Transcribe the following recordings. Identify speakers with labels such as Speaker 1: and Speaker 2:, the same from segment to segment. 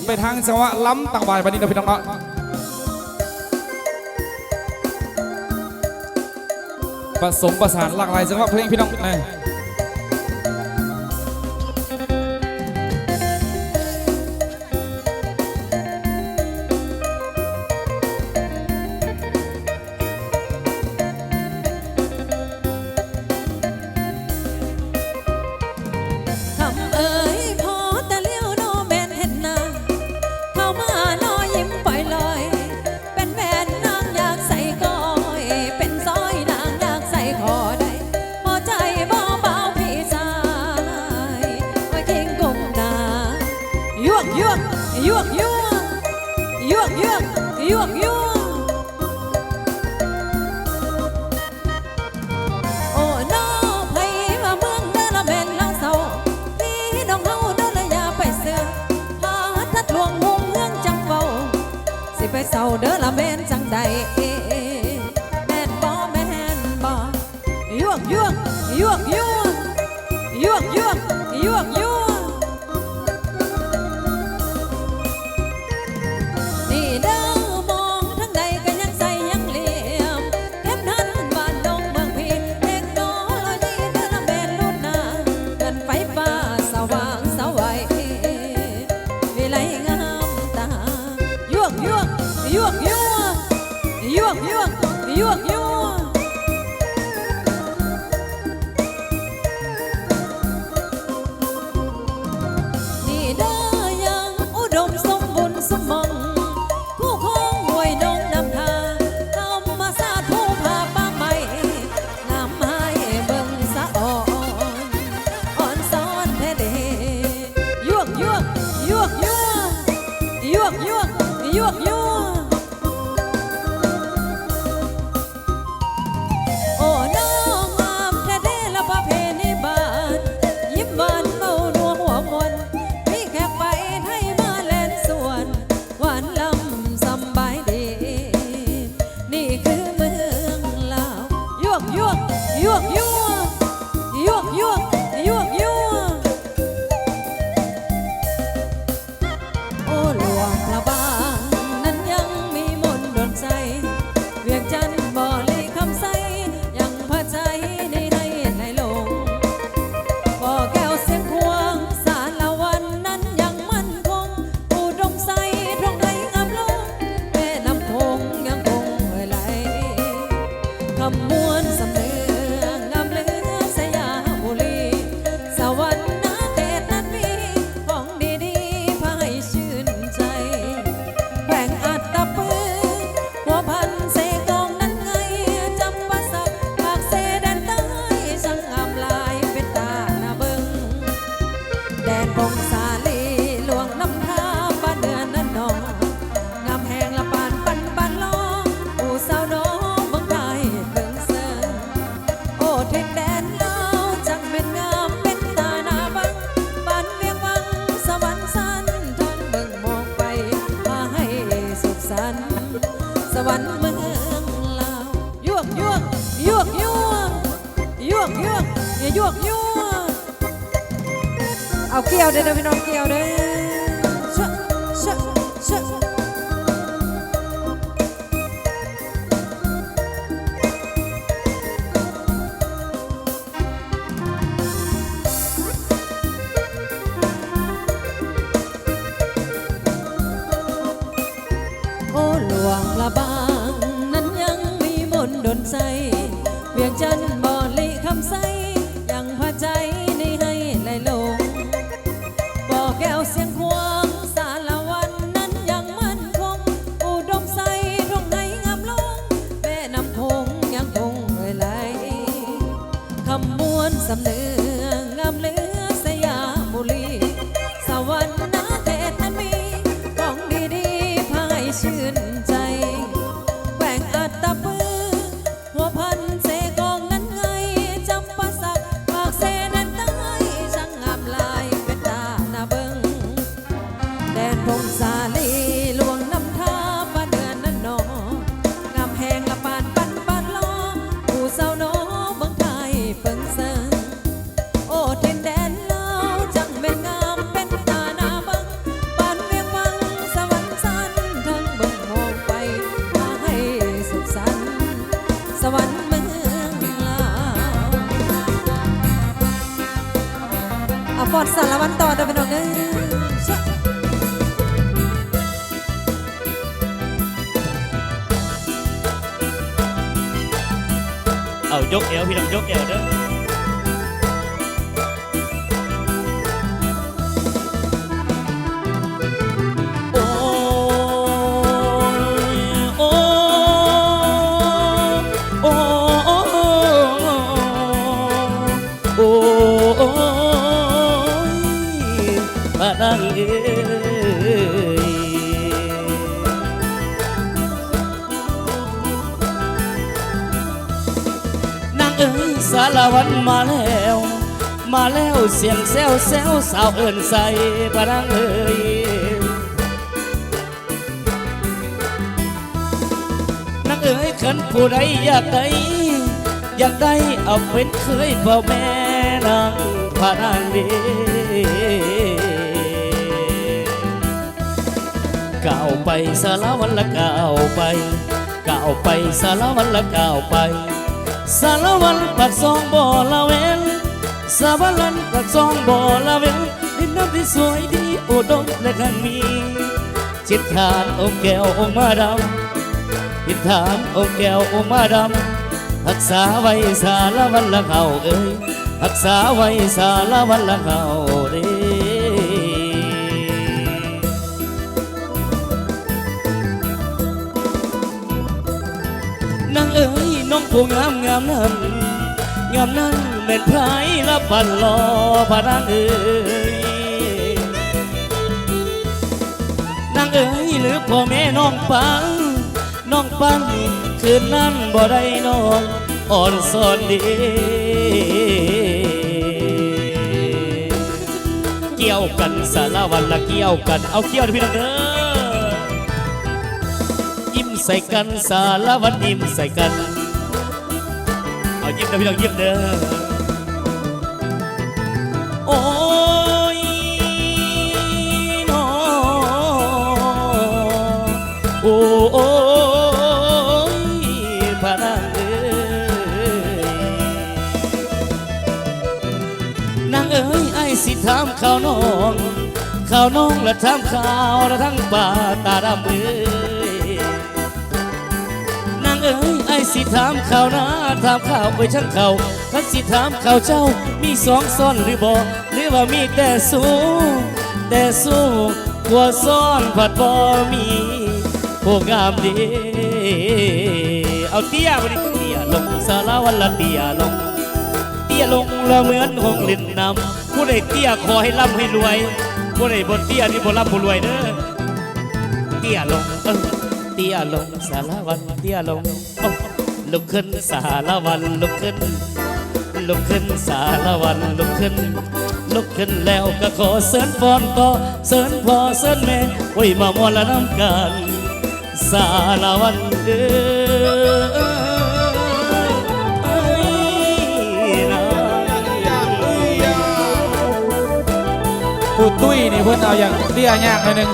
Speaker 1: ไปทางจังหวะล้ำต่างวายวันนี้นะพี่น้องเนาะผสมประสานหลากหลายจังหวะเพลงพี่น้องนะ
Speaker 2: ไปเศร้าเด้อละแม่นจังใดแม่นบ่แม่นบ่ยั่วยั่วยั่วยั่วยั่วยั่วยั่วยั่วนี่เด้อมองทั้งใดก็ยังใส่ยังเหลี่ยมแคบนั้นบ้านดงเมืองพีเด็กน้อยนี่เด้อละแม่นรุ่นหน้ากันไฟฟ้าสว่างสวัยวิไลงามตายั่วยั่วยั่วยั่วยั่วยั่วยั่วยั่วนี่เด้อยังอุดมสมบูรณ์สมองคู่คงห้วยนงนำทางธรรมศาสตร์ผู้พาป่าไม้งามไม้เบิ่งสะอ่อนอ่อนซ้อนแท้เด้ยั่วยั่วยั่วยั่วยั่วยั่วยั่วยั่วสวรรค์เมืองลาวยั่วยั่วยั่วยั่วยั่วยั่วยั่วยั่วเอาเกี่ยวเด้อพี่น้องเกี่ยวเด้อเชอะเชอะเชอะโอ้หลวงละบางนั้นยังมีมนต์ดลใจเวียงจันทน์บ่ลิคำใสยังพาใจนี่ให้ไหลลงบ่แก้วเสียงควงสารวันนั้นยังมั่นคงอุดมใสตรงไหนงามลงแม่น้ำคงยังคงไหลคำมวลสำเนืองามเหลือสยามบุรีสวรรค์นาเทศนั้นมีของดีๆพายชื่นใจแหว่งอัตตปือหัวพันเสกองนั้นไงจำปาสักปากเสนั้นใต้ช่างงามลายเป็นตาหน้าเบิงแดนพงสาลีลวงน้ำท่าฟ้าเดือนนั้นนองามแหงละปานปันปานล้อผู้เศร้าน้อเมืองไทยเปิงเซิงโอ้ทินแดนลาวจังเป็นงามเป็นตาหน้าเบิงปานเวียงวัง องเอ้ยชะ
Speaker 3: เอายกเอวพี่น้องยกเอวเด้อโอ้ยโอ้โอ้โอ้ยมาดังเอ้ย นางเอ๋ยสารวันมาแล้ว มาแล้วเสียงแซวแซวสาวเอิญใส่ปะนางเอ๋ยนางเอ๋ยขันผู้ใดอยากได้อยากได้เอาเป็นเคยเฝ้าแม่นางพะนางเด้ก้าวไปสารวันละก้าวไปก้าวไปสารวันละก้าวไปสารวันปักซองบ่อละเวนสารวันปักซองบ่อละเวนดินน้ำที่สวยดีอุดมและขันมีจิตฐานองค์แก้วองค์มาดำจิตฐานองค์แก้วองค์มาดำรักษาไว้สารวันละเขาเอ้ยรักษาไว้สารวันละเขาเด้นางเอ๋ยน้องผู้งามงามนั้นงามนั้นเป็นไพรละปันรอพระนางเอ๋ยนางเอ๋ยหรือพ่อแม่น้องปังน้องปังคืนนั้นบ่ได้นอนอ่อนสอนดีเกี่ยวกันสารวันละเกี่ยวกันเอาเกี่ยวพี่น้องเด้อยิ้มใส่กันสารวันยิ้มใส่กันเอายิ้มนะพี่น้องยิ้มเด้อโอ้ยน้อโอ้โอ้ยพระนางเอ้ยนางเอ้ยไอ้สิถามข้าวน้องข้าวน้องและถามข้าวและทั้งป่าตาดำเอ้ยนางเอ้ยไอ้สิถามข้าวนาถามข้าวไปช่างเขาคันสิถามข้าวเจ้ามีสองซ่อนหรือบ่หรือว่ามีแต่สู้แต่สู้หัวซ่อนผัดบ่มีผู้งามดีเอาเตี้ยมาดิเตี้ยลงสารวันละเตี้ยลงเตี้ยลงละเหมือนหงเล่นน้ำผู้ใดเตี้ยขอให้ร่ำให้รวยผู้ใดบนเตี้ยนี่บ่ร่ำบ่รวยเด้อเตี้ยลงเตี้ยลงสารวันเตี้ยลงลุกขึ้นสารวันลุกขึ้นลุกขึ้นสารวันลุกขึ้นลุกขึ้นแล้วก็ขอเสิร์นฟอนต่อเสิร์นพ่อเสิร์นแม่โอ้ยมามวนละน้ำกันสารวันเอ้ยนะ
Speaker 1: ผู้ตุ้ยนี่เพิ่นเอาอย่างเตี้ยยากหน่อยหนึง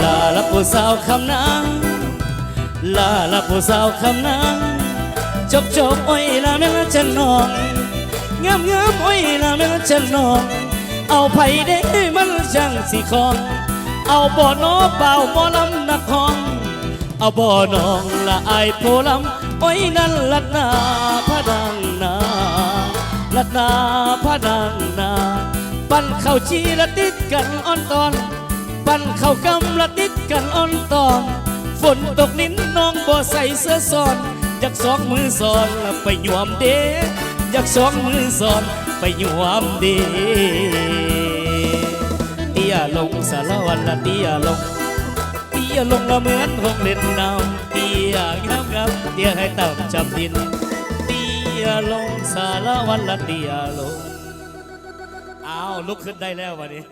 Speaker 3: ลาละผู้สาวคำนางลาละผู้สาวคำนางจบโอ้ยละแม่ละฉันน้องงามโอ้ยละแม่ละฉันน้องเอาไผเด้มันจังสิคองเอาบ่อนอเปล่าบ่ลำนักห้องเอาบ่อนองละอายโพลำโอ้ยนั่นลัดนาพระดังนาลัดนาพระดังนาปั้นเข้าชีละติดกันอ่อนตอนปั้นเข้ากำละติดกันอ่อนตอนฝนตกลิ้นน้องบ่ใส่เสื้อซ้อนอยากสองมือสอนไปหยวมเดอยากสองมือสอนไปหยวมเดเตี้ยลงสารวันละเตี้ยลงเตี้ยลงละเหมือนหงเล่นน้ำเตี้ยงามเตี้ยให้ต่ำจำดินเตี้ยลงสารวันละเตี้ยลงอ้าวลุกขึ้นได้แล้ววันนี้